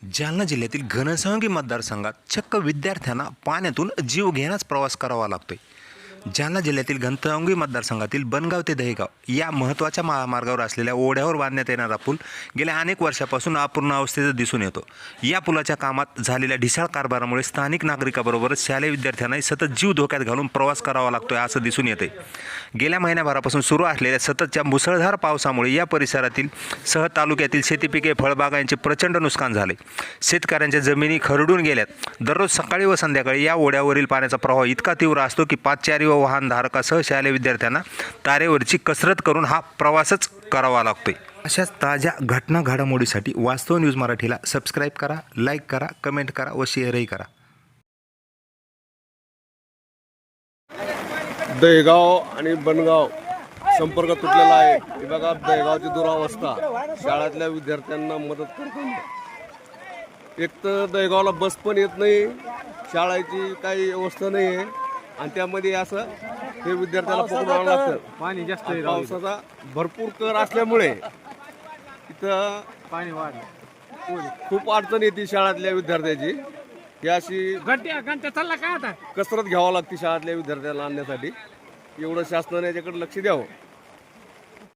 जालना जिल्ह्यातील घनसावंगी मतदारसंघात चक्क विद्यार्थ्यांना पाण्यातून जीव घेण्यास प्रवास करावा लागतोय। जालना जिल्ह्यातील घनसावंगी मतदारसंघातील बनगाव ते दहेगाव या महत्त्वाच्या महामार्गावर असलेल्या ओढ्यावर बांधण्यात येणारा पूल गेल्या अनेक वर्षापासून अपूर्ण अवस्थेत दिसून येतो। या पुलाच्या कामात झालेल्या ढिसाळ कारभारामुळे स्थानिक नागरिकांबरोबरच शालेय विद्यार्थ्यांनाही सतत जीव धोक्यात घालून प्रवास करावा लागतोय असं दिसून येते। गेल्या महिन्याभरापासून सुरू असलेल्या सततच्या मुसळधार पावसामुळे या परिसरातील सह तालुक्यातील शेतीपिके फळबागा यांचे प्रचंड नुकसान झाले। शेतकऱ्यांच्या जमिनी खरडून गेल्यात। दररोज सकाळी व संध्याकाळी या ओढ्यावरील पाण्याचा प्रवाह इतका तीव्र असतो की पादचारी व वाहनधारकासह शालेय विद्यार्थ्यांना तारेवरची कसरत करून हा प्रवासच करावा लागतोय। अशाच ताज्या घटना घडामोडीसाठी वास्तव न्यूज मराठीला सबस्क्राईब करा, लाईक करा, कमेंट करा व शेअरही करा। दहेगाव आणि बनगाव संपर्क तुटलेला आहे। हे बघा दहेगावची दुरावस्था, शाळेतल्या विद्यार्थ्यांना मदत करतो। एक तर दहेगावला बस पण येत नाही, शाळेची काही व्यवस्था नाही आहे आणि त्यामध्ये असं हे विद्यार्थ्याला पकडून आणावं लागतं। पाणी जास्त आहे, पावसाचा भरपूर कर असल्यामुळे इथं पाणी वाढलं, खूप अडचण येते शाळेतल्या विद्यार्थ्याची। ही अशी घंटा चालला का आता कसरत घ्यावं लागते शाळेतल्या विद्यार्थ्याला आणण्यासाठी। एवढं शासनाने याच्याकडे लक्ष द्यावं।